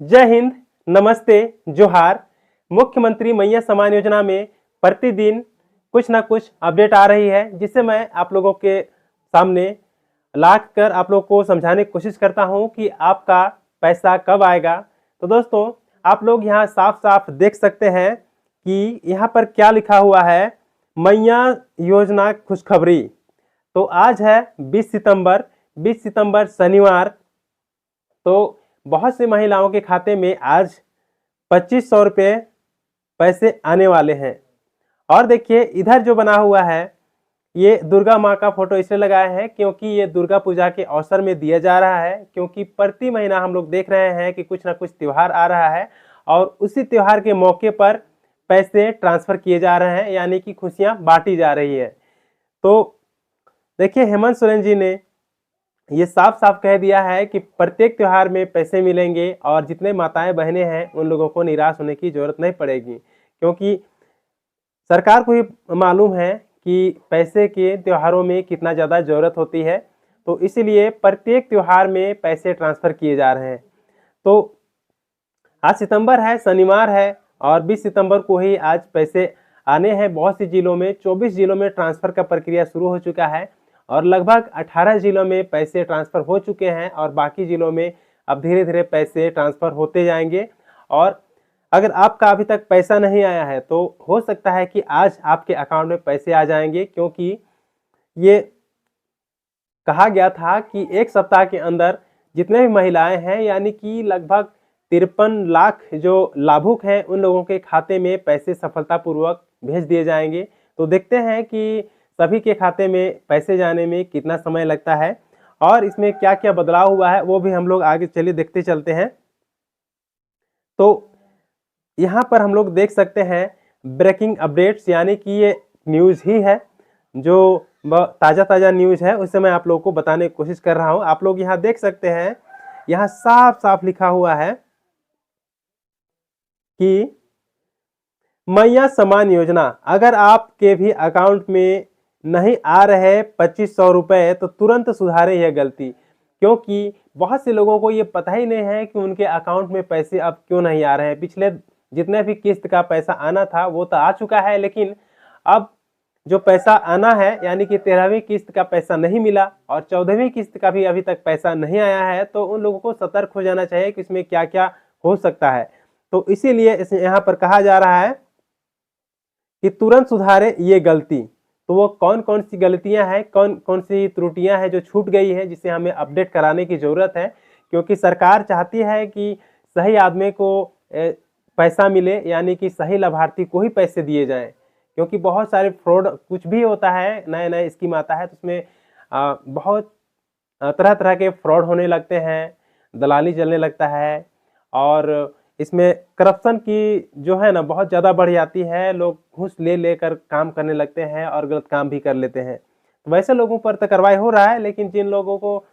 जय हिंद, नमस्ते, जोहार। मुख्यमंत्री मैया सम्मान योजना में प्रतिदिन कुछ ना कुछ अपडेट आ रही है, जिससे मैं आप लोगों के सामने लाख कर आप लोगों को समझाने की कोशिश करता हूं कि आपका पैसा कब आएगा। तो दोस्तों, आप लोग यहां साफ साफ देख सकते हैं कि यहां पर क्या लिखा हुआ है, मैया योजना खुशखबरी। तो आज है 20 सितंबर शनिवार। तो बहुत सी महिलाओं के खाते में आज 2500 रुपये पैसे आने वाले हैं। और देखिए, इधर जो बना हुआ है ये दुर्गा माँ का फोटो इसलिए लगाया है क्योंकि ये दुर्गा पूजा के अवसर में दिया जा रहा है, क्योंकि प्रति महीना हम लोग देख रहे हैं कि कुछ ना कुछ त्यौहार आ रहा है और उसी त्यौहार के मौके पर पैसे ट्रांसफर किए जा रहे हैं, यानी कि खुशियां बांटी जा रही है। तो देखिए, हेमंत सोरेन जी ने ये साफ साफ कह दिया है कि प्रत्येक त्योहार में पैसे मिलेंगे और जितने माताएं बहनें हैं उन लोगों को निराश होने की जरूरत नहीं पड़ेगी, क्योंकि सरकार को ही मालूम है कि पैसे के त्योहारों में कितना ज़्यादा ज़रूरत होती है। तो इसीलिए प्रत्येक त्योहार में पैसे ट्रांसफ़र किए जा रहे हैं। तो आज सितंबर है, शनिवार है और 20 सितंबर को ही आज पैसे आने हैं। बहुत सी जिलों में 24 जिलों में ट्रांसफ़र का प्रक्रिया शुरू हो चुका है और लगभग 18 जिलों में पैसे ट्रांसफ़र हो चुके हैं और बाकी जिलों में अब धीरे धीरे पैसे ट्रांसफ़र होते जाएंगे। और अगर आपका अभी तक पैसा नहीं आया है तो हो सकता है कि आज आपके अकाउंट में पैसे आ जाएंगे, क्योंकि ये कहा गया था कि एक सप्ताह के अंदर जितने भी महिलाएं हैं, यानी कि लगभग 53 लाख जो लाभुक हैं, उन लोगों के खाते में पैसे सफलतापूर्वक भेज दिए जाएंगे। तो देखते हैं कि सभी के खाते में पैसे जाने में कितना समय लगता है और इसमें क्या क्या बदलाव हुआ है वो भी हम लोग आगे चलिए देखते चलते हैं। तो यहाँ पर हम लोग देख सकते हैं ब्रेकिंग अपडेट्स, यानी कि ये न्यूज़ ही है, जो ताज़ा न्यूज़ है उसे मैं आप लोगों को बताने की कोशिश कर रहा हूँ। आप लोग यहाँ देख सकते हैं, यहाँ साफ साफ लिखा हुआ है कि मैया सम्मान योजना, अगर आपके भी अकाउंट में नहीं आ रहे 2500 रुपये तो तुरंत सुधारें यह गलती, क्योंकि बहुत से लोगों को ये पता ही नहीं है कि उनके अकाउंट में पैसे अब क्यों नहीं आ रहे हैं। पिछले जितने भी किस्त का पैसा आना था वो तो आ चुका है, लेकिन अब जो पैसा आना है, यानी कि 13वीं किस्त का पैसा नहीं मिला और 14वीं किस्त का भी अभी तक पैसा नहीं आया है, तो उन लोगों को सतर्क हो जाना चाहिए कि इसमें क्या क्या हो सकता है। तो इसीलिए यहाँ पर कहा जा रहा है कि तुरंत सुधारे ये गलती। तो वो कौन कौन सी गलतियां हैं, कौन कौन सी त्रुटियां हैं जो छूट गई है, जिसे हमें अपडेट कराने की ज़रूरत है, क्योंकि सरकार चाहती है कि सही आदमी को पैसा मिले, यानी कि सही लाभार्थी को ही पैसे दिए जाएं। क्योंकि बहुत सारे फ्रॉड कुछ भी होता है, नए नए स्कीम आता है तो उसमें बहुत तरह तरह के फ्रॉड होने लगते हैं, दलाली चलने लगता है और इसमें करप्शन की जो है ना बहुत ज़्यादा बढ़ जाती है। लोग घूस ले लेकर काम करने लगते हैं और गलत काम भी कर लेते हैं। तो वैसे लोगों पर तो कार्रवाई हो रहा है, लेकिन जिन लोगों को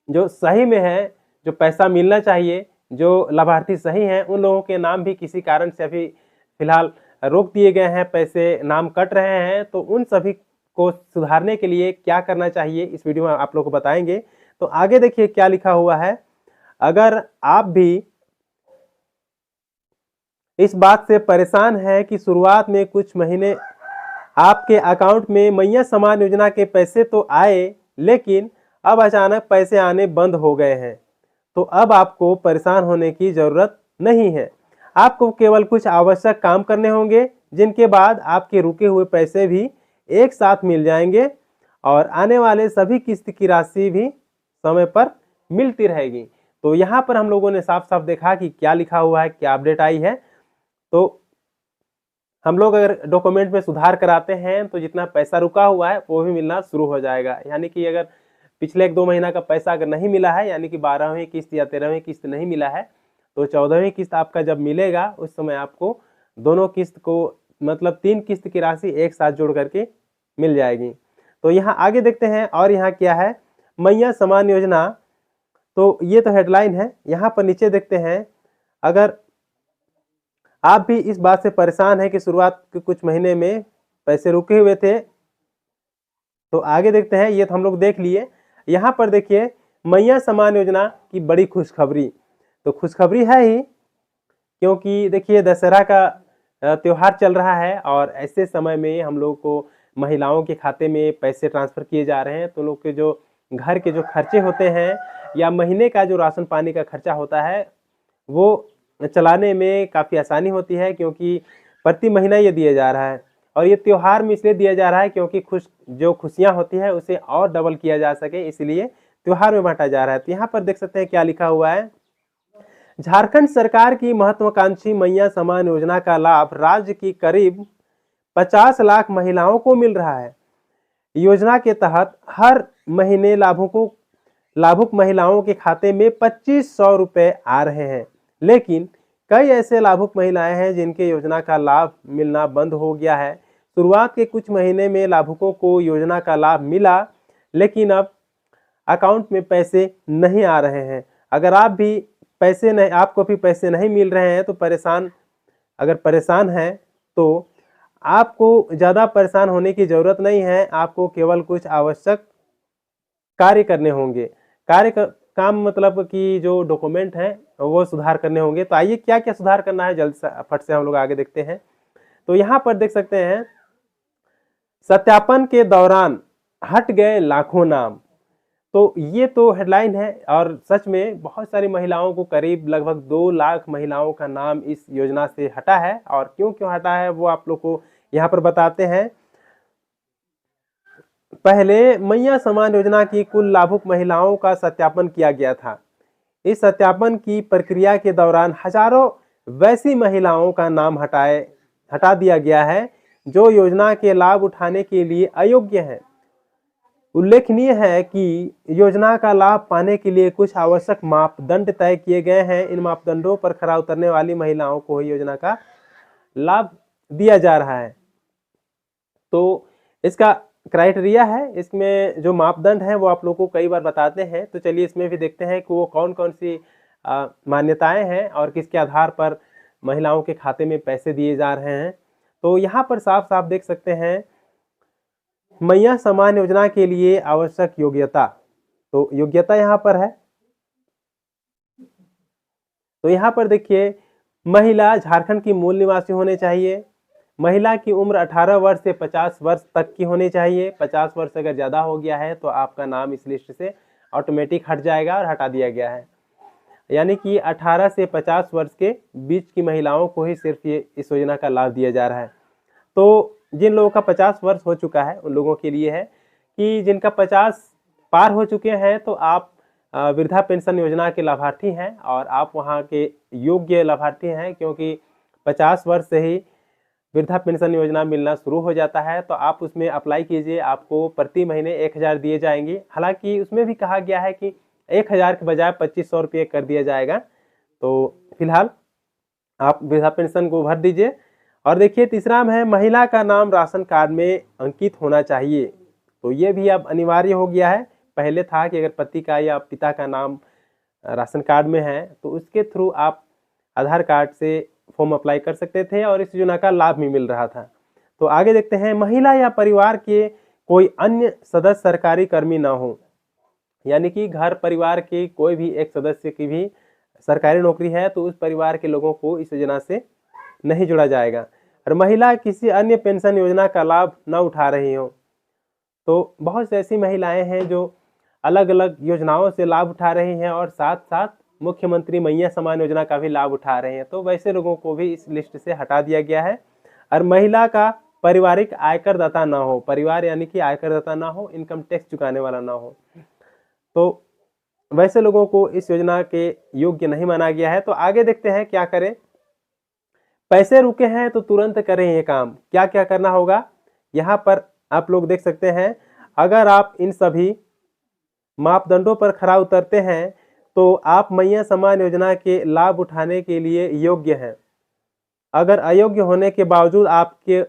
जो सही में है, जो पैसा मिलना चाहिए, जो लाभार्थी सही हैं, उन लोगों के नाम भी किसी कारण से अभी फिलहाल रोक दिए गए हैं, पैसे नाम कट रहे हैं। तो उन सभी को सुधारने के लिए क्या करना चाहिए इस वीडियो में आप लोगों को बताएंगे। तो आगे देखिए क्या लिखा हुआ है, अगर आप भी इस बात से परेशान है कि शुरुआत में कुछ महीने आपके अकाउंट में मैया सम्मान योजना के पैसे तो आए, लेकिन अब अचानक पैसे आने बंद हो गए हैं, तो अब आपको परेशान होने की ज़रूरत नहीं है। आपको केवल कुछ आवश्यक काम करने होंगे, जिनके बाद आपके रुके हुए पैसे भी एक साथ मिल जाएंगे और आने वाले सभी किस्त की राशि भी समय पर मिलती रहेगी। तो यहाँ पर हम लोगों ने साफ साफ देखा कि क्या लिखा हुआ है, क्या अपडेट आई है। तो हम लोग अगर डॉक्यूमेंट में सुधार कराते हैं तो जितना पैसा रुका हुआ है वो भी मिलना शुरू हो जाएगा। यानी कि अगर पिछले 1-2 महीना का पैसा अगर नहीं मिला है, यानी कि 12वीं किस्त या 13वीं किस्त नहीं मिला है, तो 14वीं किस्त आपका जब मिलेगा उस समय आपको दोनों किस्त को, मतलब 3 किस्त की राशि एक साथ जोड़ करके मिल जाएगी। तो यहाँ आगे देखते हैं और यहाँ क्या है, मैया सम्मान योजना। तो ये तो हेडलाइन है। यहाँ पर नीचे देखते हैं, अगर आप भी इस बात से परेशान हैं कि शुरुआत के कुछ महीने में पैसे रुके हुए थे, तो आगे देखते हैं। ये तो हम लोग देख लिए। यहाँ पर देखिए मैया सम्मान योजना की बड़ी खुशखबरी। तो खुशखबरी है ही, क्योंकि देखिए दशहरा का त्योहार चल रहा है और ऐसे समय में हम लोग को महिलाओं के खाते में पैसे ट्रांसफ़र किए जा रहे हैं, तो लोग के जो घर के जो खर्चे होते हैं या महीने का जो राशन पानी का खर्चा होता है, वो चलाने में काफ़ी आसानी होती है, क्योंकि प्रति महीना ये दिया जा रहा है। और ये त्योहार में इसलिए दिया जा रहा है क्योंकि जो खुशियाँ होती है उसे और डबल किया जा सके, इसलिए त्योहार में बाँटा जा रहा है। तो यहाँ पर देख सकते हैं क्या लिखा हुआ है, झारखंड सरकार की महत्वाकांक्षी मैया सम्मान योजना का लाभ राज्य की करीब 50 लाख महिलाओं को मिल रहा है। योजना के तहत हर महीने लाभुक महिलाओं के खाते में 2500 रुपए आ रहे हैं, लेकिन कई ऐसे लाभुक महिलाएं हैं जिनके योजना का लाभ मिलना बंद हो गया है। शुरुआत के कुछ महीने में लाभुकों को योजना का लाभ मिला, लेकिन अब अकाउंट में पैसे नहीं आ रहे हैं। अगर आपको भी पैसे नहीं मिल रहे हैं तो अगर परेशान हैं तो आपको ज़्यादा परेशान होने की ज़रूरत नहीं है। आपको केवल कुछ आवश्यक कार्य करने होंगे। काम मतलब कि जो डॉक्यूमेंट हैं वो सुधार करने होंगे। तो आइए क्या क्या सुधार करना है, जल्द से फट से हम लोग आगे देखते हैं। तो यहाँ पर देख सकते हैं, सत्यापन के दौरान हट गए लाखों नाम। तो ये तो हेडलाइन है और सच में बहुत सारी महिलाओं को, करीब लगभग 2 लाख महिलाओं का नाम इस योजना से हटा है। और क्यों हटा है वो आप लोग को यहाँ पर बताते हैं। पहले मैया सम्मान योजना की कुल लाभुक महिलाओं का सत्यापन किया गया था। इस सत्यापन की प्रक्रिया के दौरान हजारों वैसी महिलाओं का नाम हटा दिया गया है जो योजना के लाभ उठाने के लिए अयोग्य हैं। उल्लेखनीय है कि योजना का लाभ पाने के लिए कुछ आवश्यक मापदंड तय किए गए हैं। इन मापदंडों पर खरा उतरने वाली महिलाओं को ही योजना का लाभ दिया जा रहा है। तो इसका क्राइटेरिया है, इसमें जो मापदंड है वो आप लोगों को कई बार बताते हैं। तो चलिए इसमें भी देखते हैं कि वो कौन कौन सी मान्यताएं हैं और किसके आधार पर महिलाओं के खाते में पैसे दिए जा रहे हैं। तो यहाँ पर साफ साफ देख सकते हैं, मैया सम्मान योजना के लिए आवश्यक योग्यता। तो योग्यता यहाँ पर है। तो यहाँ पर देखिए, महिला झारखंड की मूल निवासी होने चाहिए। महिला की उम्र 18 वर्ष से 50 वर्ष तक की होनी चाहिए। 50 वर्ष अगर ज़्यादा हो गया है तो आपका नाम इस लिस्ट से ऑटोमेटिक हट जाएगा और हटा दिया गया है। यानी कि 18 से 50 वर्ष के बीच की महिलाओं को ही सिर्फ इस योजना का लाभ दिया जा रहा है। तो जिन लोगों का 50 वर्ष हो चुका है उन लोगों के लिए है कि जिनका 50 पार हो चुके हैं तो आप वृद्धा पेंशन योजना के लाभार्थी हैं और आप वहां के योग्य लाभार्थी हैं, क्योंकि 50 वर्ष से ही वृद्धा पेंशन योजना मिलना शुरू हो जाता है। तो आप उसमें अप्लाई कीजिए, आपको प्रति महीने 1000 दिए जाएंगे। हालांकि उसमें भी कहा गया है कि 1000 के बजाय 2500 रुपये कर दिया जाएगा। तो फिलहाल आप वृद्धा पेंशन को भर दीजिए। और देखिए तीसरा है, महिला का नाम राशन कार्ड में अंकित होना चाहिए। तो ये भी अब अनिवार्य हो गया है। पहले था कि अगर पति का या पिता का नाम राशन कार्ड में है तो उसके थ्रू आप आधार कार्ड से फॉर्म अप्लाई कर सकते थे और इस योजना का लाभ भी मिल रहा था। तो आगे देखते हैं, महिला या परिवार के कोई अन्य सदस्य सरकारी कर्मी ना हो। यानी कि घर परिवार के कोई भी एक सदस्य की भी सरकारी नौकरी है तो उस परिवार के लोगों को इस योजना से नहीं जोड़ा जाएगा। और महिला किसी अन्य पेंशन योजना का लाभ न उठा रही हो। तो बहुत सी ऐसी महिलाएं हैं जो अलग अलग योजनाओं से लाभ उठा रही हैं और साथ साथ मुख्यमंत्री मैया सम्मान योजना का भी लाभ उठा रहे हैं। तो वैसे लोगों को भी इस लिस्ट से हटा दिया गया है। और महिला का पारिवारिक आयकर दाता ना हो, परिवार यानी कि आयकर दाता ना हो, इनकम टैक्स चुकाने वाला ना हो, तो वैसे लोगों को इस योजना के योग्य नहीं माना गया है। तो आगे देखते हैं क्या करें। पैसे रुके हैं तो तुरंत करें ये काम। क्या क्या करना होगा यहाँ पर आप लोग देख सकते हैं। अगर आप इन सभी मापदंडों पर खरा उतरते हैं तो आप मैया सम्मान योजना के लाभ उठाने के लिए योग्य हैं। अगर अयोग्य होने के बावजूद आपके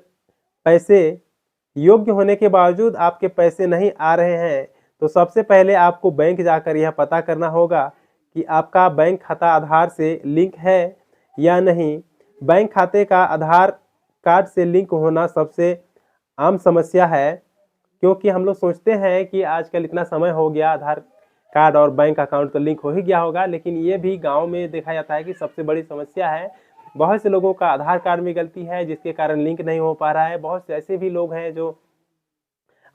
पैसे नहीं आ रहे हैं तो सबसे पहले आपको बैंक जाकर यह पता करना होगा कि आपका बैंक खाता आधार से लिंक है या नहीं। बैंक खाते का आधार कार्ड से लिंक होना सबसे आम समस्या है, क्योंकि हम लोग सोचते हैं कि आजकल इतना समय हो गया, आधार कार्ड और बैंक अकाउंट तो लिंक हो ही गया होगा, लेकिन ये भी गांव में देखा जाता है कि सबसे बड़ी समस्या है। बहुत से लोगों का आधार कार्ड में गलती है जिसके कारण लिंक नहीं हो पा रहा है। बहुत से ऐसे भी लोग हैं जो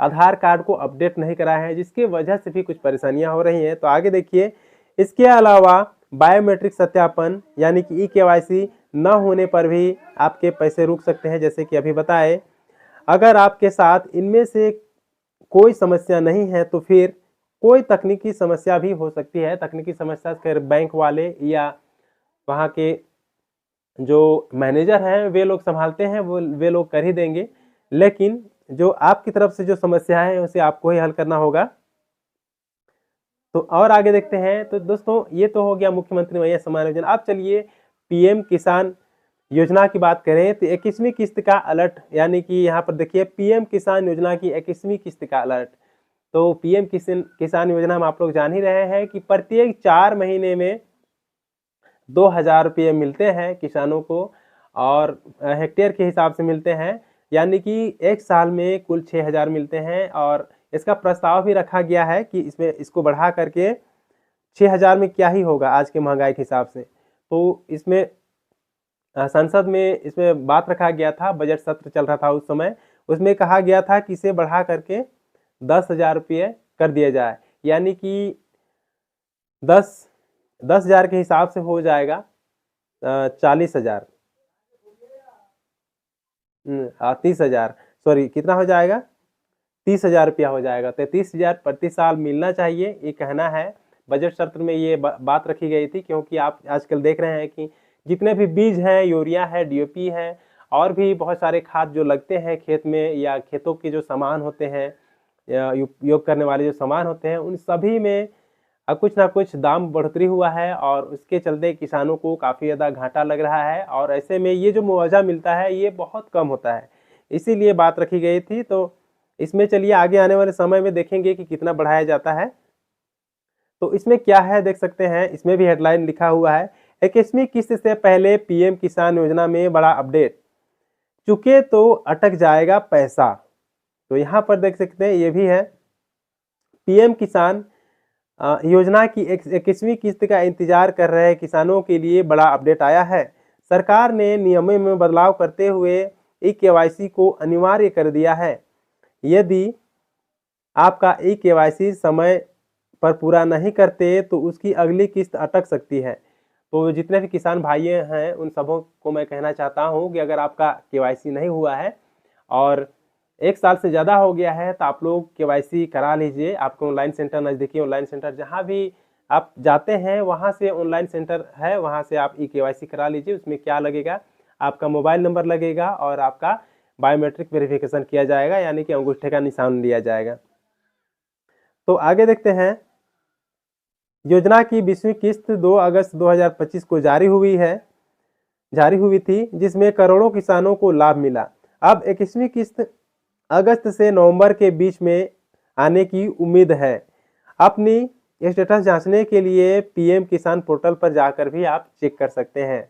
आधार कार्ड को अपडेट नहीं कराए हैं, जिसकी वजह से भी कुछ परेशानियां हो रही हैं। तो आगे देखिए, इसके अलावा बायोमेट्रिक सत्यापन यानी कि ई-केवाईसी न होने पर भी आपके पैसे रुक सकते हैं, जैसे कि अभी बताए। अगर आपके साथ इनमें से कोई समस्या नहीं है तो फिर कोई तकनीकी समस्या भी हो सकती है। तकनीकी समस्या फिर बैंक वाले या वहाँ के जो मैनेजर हैं वे लोग संभालते हैं, वे लोग कर ही देंगे, लेकिन जो आपकी तरफ से जो समस्या है उसे आपको ही हल करना होगा। तो और आगे देखते हैं। तो दोस्तों, ये तो हो गया मुख्यमंत्री मैया सम्मान योजना। अब चलिए पीएम किसान योजना की बात करें तो 21वीं किस्त का अलर्ट, यानी कि यहाँ पर देखिए पीएम किसान योजना की 21वीं किस्त का अलर्ट। तो पीएम किसान योजना में आप लोग जान ही रहे हैं कि प्रत्येक 4 महीने में 2,000 रुपये मिलते हैं किसानों को, और हेक्टेयर के हिसाब से मिलते हैं, यानी कि एक साल में कुल 6,000 मिलते हैं। और इसका प्रस्ताव भी रखा गया है कि इसको बढ़ा करके 6,000 में क्या ही होगा आज के महंगाई के हिसाब से। तो इसमें संसद में इसमें बात रखा गया था, बजट सत्र चल रहा था उस समय, उसमें कहा गया था कि इसे बढ़ा करके 10,000 रुपये कर दिया जाए, यानी कि 10,000 के हिसाब से हो जाएगा 40,000, 30,000, सॉरी कितना हो जाएगा, 30,000 रुपया हो जाएगा। 33,000 प्रति साल मिलना चाहिए, ये कहना है। बजट सत्र में ये बात रखी गई थी, क्योंकि आप आजकल देख रहे हैं कि जितने भी बीज हैं, यूरिया है, डीएपी है, और भी बहुत सारे खाद जो लगते हैं खेत में, या खेतों के जो सामान होते हैं, उपयोग करने वाले जो सामान होते हैं, उन सभी में अब कुछ ना कुछ दाम बढ़ोतरी हुआ है, और उसके चलते किसानों को काफ़ी ज़्यादा घाटा लग रहा है। और ऐसे में ये जो मुआवजा मिलता है ये बहुत कम होता है, इसीलिए बात रखी गई थी। तो इसमें चलिए आगे आने वाले समय में देखेंगे कि कितना बढ़ाया जाता है। तो इसमें क्या है देख सकते हैं, इसमें भी हेडलाइन लिखा हुआ है 21वीं किस्त से पहले पीएम किसान योजना में बड़ा अपडेट, चुके तो अटक जाएगा पैसा। तो यहाँ पर देख सकते हैं ये भी है, पीएम किसान योजना की 21वीं किस्त का इंतजार कर रहे किसानों के लिए बड़ा अपडेट आया है। सरकार ने नियमों में बदलाव करते हुए ई-केवाईसी को अनिवार्य कर दिया है। यदि आपका ई-केवाईसी समय पर पूरा नहीं करते तो उसकी अगली किस्त अटक सकती है। तो जितने भी किसान भाई हैं उन सबों को मैं कहना चाहता हूं कि अगर आपका केवाईसी नहीं हुआ है और 1 साल से ज़्यादा हो गया है तो आप लोग केवाईसी करा लीजिए। आपको ऑनलाइन सेंटर, नज़दीकी ऑनलाइन सेंटर जहाँ भी आप जाते हैं वहाँ से ऑनलाइन सेंटर है, वहाँ से आप ई-केवाईसी करा लीजिए। उसमें क्या लगेगा, आपका मोबाइल नंबर लगेगा और आपका बायोमेट्रिक वेरिफिकेशन किया जाएगा, यानी कि अंगूठे का निशान लिया जाएगा। तो आगे देखते हैं, योजना की 20वीं किस्त 2 अगस्त 2025 को जारी हुई थी, जिसमें करोड़ों किसानों को लाभ मिला। अब 21वीं किस्त अगस्त से नवंबर के बीच में आने की उम्मीद है। अपनी स्टेटस जांचने के लिए पीएम किसान पोर्टल पर जाकर भी आप चेक कर सकते हैं।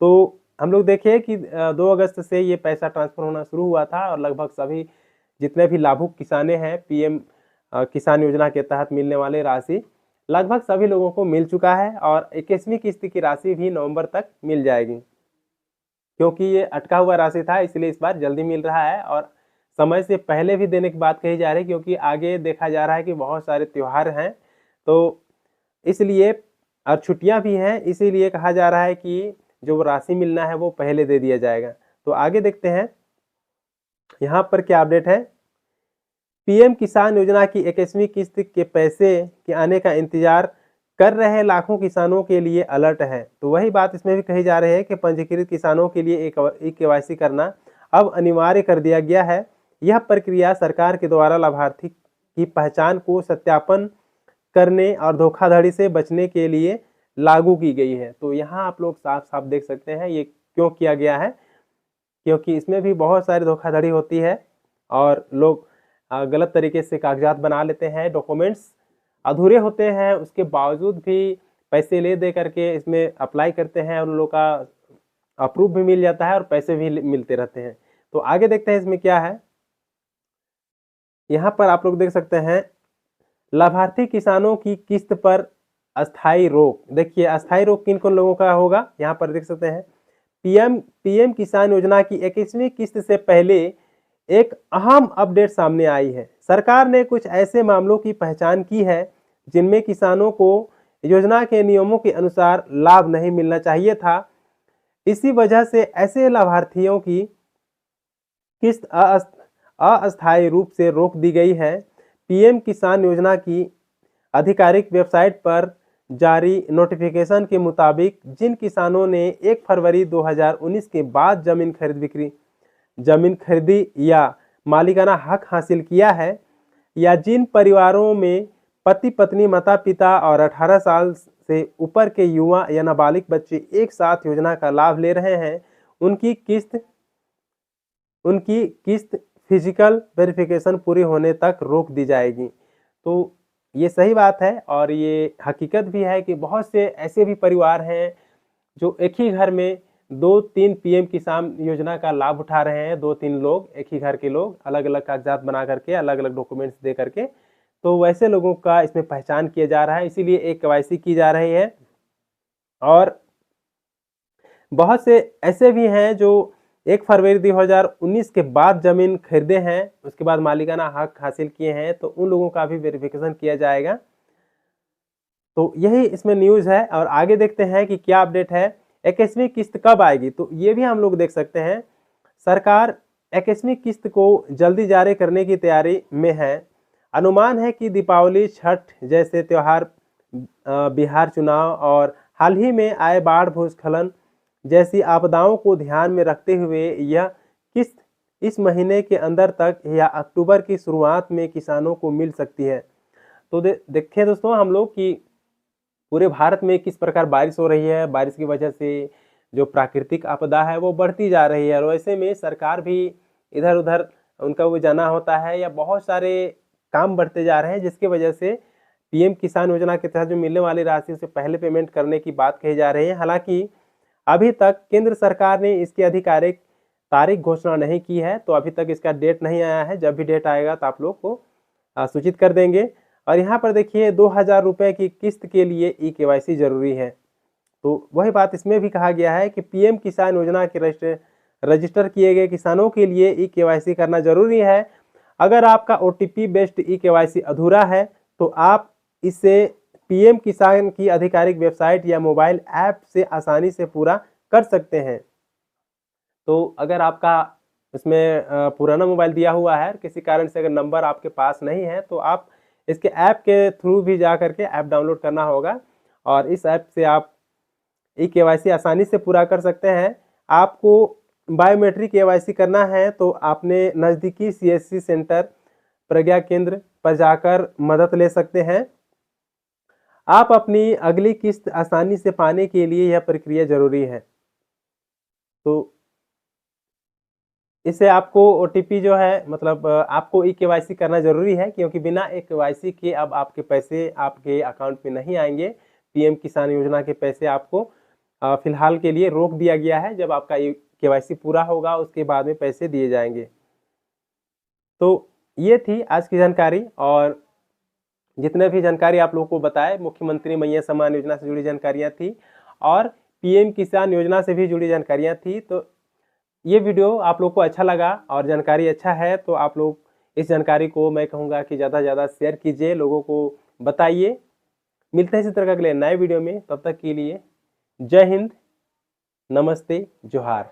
तो हम लोग देखें कि 2 अगस्त से ये पैसा ट्रांसफर होना शुरू हुआ था, और लगभग सभी जितने भी लाभुक किसाने हैं पीएम किसान योजना के तहत मिलने वाली राशि लगभग सभी लोगों को मिल चुका है, और 21वीं किस्त की राशि भी नवंबर तक मिल जाएगी। क्योंकि ये अटका हुआ राशि था इसलिए इस बार जल्दी मिल रहा है, और समय से पहले भी देने की बात कही जा रही है, क्योंकि आगे देखा जा रहा है कि बहुत सारे त्यौहार हैं, तो इसलिए और छुट्टियां भी हैं, इसीलिए कहा जा रहा है कि जो राशि मिलना है वो पहले दे दिया जाएगा। तो आगे देखते हैं यहाँ पर क्या अपडेट है। पीएम किसान योजना की 21वीं किस्त के पैसे के आने का इंतजार कर रहे लाखों किसानों के लिए अलर्ट है। तो वही बात इसमें भी कही जा रही है कि पंजीकृत किसानों के लिए ई-केवाईसी करना अब अनिवार्य कर दिया गया है। यह प्रक्रिया सरकार के द्वारा लाभार्थी की पहचान को सत्यापन करने और धोखाधड़ी से बचने के लिए लागू की गई है। तो यहाँ आप लोग साफ साफ देख सकते हैं ये क्यों किया गया है, क्योंकि इसमें भी बहुत सारी धोखाधड़ी होती है और लोग गलत तरीके से कागजात बना लेते हैं, डॉक्यूमेंट्स अधूरे होते हैं, उसके बावजूद भी पैसे ले दे करके इसमें अप्लाई करते हैं, उन लोगों का अप्रूव भी मिल जाता है और पैसे भी मिलते रहते हैं। तो आगे देखते हैं इसमें क्या है। यहाँ पर आप लोग देख सकते हैं लाभार्थी किसानों की किस्त पर अस्थाई रोक। देखिए अस्थाई रोक किन किन लोगों का होगा, यहाँ पर देख सकते हैं। पीएम किसान योजना की 21वीं किस्त से पहले एक अहम अपडेट सामने आई है। सरकार ने कुछ ऐसे मामलों की पहचान की है जिनमें किसानों को योजना के नियमों के अनुसार लाभ नहीं मिलना चाहिए था। इसी वजह से ऐसे लाभार्थियों की किस्त अस्थायी रूप से रोक दी गई है। पीएम किसान योजना की आधिकारिक वेबसाइट पर जारी नोटिफिकेशन के मुताबिक जिन किसानों ने 1 फरवरी 2019 के बाद जमीन खरीदी या मालिकाना हक हासिल किया है, या जिन परिवारों में पति पत्नी माता पिता और 18 साल से ऊपर के युवा या नाबालिग बच्चे एक साथ योजना का लाभ ले रहे हैं, उनकी किस्त फिजिकल वेरिफिकेशन पूरी होने तक रोक दी जाएगी। तो ये सही बात है और ये हकीकत भी है कि बहुत से ऐसे भी परिवार हैं जो एक ही घर में 2-3 पीएम किसान योजना का लाभ उठा रहे हैं। 2-3 लोग, एक ही घर के लोग, अलग अलग कागजात बना करके, अलग अलग डॉक्यूमेंट्स दे करके, तो वैसे लोगों का इसमें पहचान किया जा रहा है, इसीलिए एक केवाईसी की जा रही है। और बहुत से ऐसे भी हैं जो 1 फरवरी 2019 के बाद जमीन खरीदे हैं, उसके बाद मालिकाना हक हासिल किए हैं, तो उन लोगों का भी वेरिफिकेशन किया जाएगा। तो यही इसमें न्यूज़ है और आगे देखते हैं कि क्या अपडेट है। 21वीं किस्त कब आएगी, तो ये भी हम लोग देख सकते हैं। सरकार 21वीं किस्त को जल्दी जारी करने की तैयारी में है। अनुमान है कि दीपावली, छठ जैसे त्यौहार, बिहार चुनाव और हाल ही में आए बाढ़, भूस्खलन जैसी आपदाओं को ध्यान में रखते हुए यह किस्त इस महीने के अंदर तक या अक्टूबर की शुरुआत में किसानों को मिल सकती है। तो देखें दोस्तों हम लोग कि पूरे भारत में किस प्रकार बारिश हो रही है। बारिश की वजह से जो प्राकृतिक आपदा है वो बढ़ती जा रही है और ऐसे में सरकार भी इधर उधर उनका वो जाना होता है या बहुत सारे काम बढ़ते जा रहे हैं, जिसकी वजह से पीएम किसान योजना के तहत जो मिलने वाली राशि से पहले पेमेंट करने की बात कही जा रही है। हालांकि अभी तक केंद्र सरकार ने इसकी आधिकारिक तारीख घोषणा नहीं की है, तो अभी तक इसका डेट नहीं आया है। जब भी डेट आएगा तो आप लोग को सूचित कर देंगे। और यहाँ पर देखिए 2000 रुपये की किस्त के लिए ई-केवाईसी जरूरी है। तो वही बात इसमें भी कहा गया है कि पीएम किसान योजना के रजिस्टर किए गए किसानों के लिए ई-केवाईसी करना जरूरी है। अगर आपका ओटीपी बेस्ड ई-केवाईसी अधूरा है तो आप इसे पीएम किसान की आधिकारिक वेबसाइट या मोबाइल ऐप से आसानी से पूरा कर सकते हैं। तो अगर आपका इसमें पुराना मोबाइल दिया हुआ है, किसी कारण से अगर नंबर आपके पास नहीं है, तो आप इसके ऐप के थ्रू भी जा करके ऐप डाउनलोड करना होगा और इस ऐप से आप ई-केवाईसी आसानी से पूरा कर सकते हैं। आपको बायोमेट्रिक केवाईसी करना है तो आपने नज़दीकी सीएससी सेंटर, प्रज्ञा केंद्र पर जाकर मदद ले सकते हैं। आप अपनी अगली किस्त आसानी से पाने के लिए यह प्रक्रिया जरूरी है। तो इससे आपको ओटीपी जो है मतलब आपको ई-केवाईसी करना जरूरी है, क्योंकि बिना ई-केवाईसी के अब आपके पैसे आपके अकाउंट में नहीं आएंगे। पीएम किसान योजना के पैसे आपको फिलहाल के लिए रोक दिया गया है। जब आपका ई-केवाईसी पूरा होगा उसके बाद में पैसे दिए जाएंगे। तो ये थी आज की जानकारी और जितने भी जानकारी आप लोगों को बताए, मुख्यमंत्री मैया सम्मान योजना से जुड़ी जानकारियाँ थी और पीएम किसान योजना से भी जुड़ी जानकारियाँ थी। तो ये वीडियो आप लोग को अच्छा लगा और जानकारी अच्छा है तो आप लोग इस जानकारी को मैं कहूँगा कि ज़्यादा से ज़्यादा शेयर कीजिए, लोगों को बताइए। मिलते हैं इसी तरह के अगले नए वीडियो में, तब तक के लिए जय हिंद, नमस्ते, जोहार।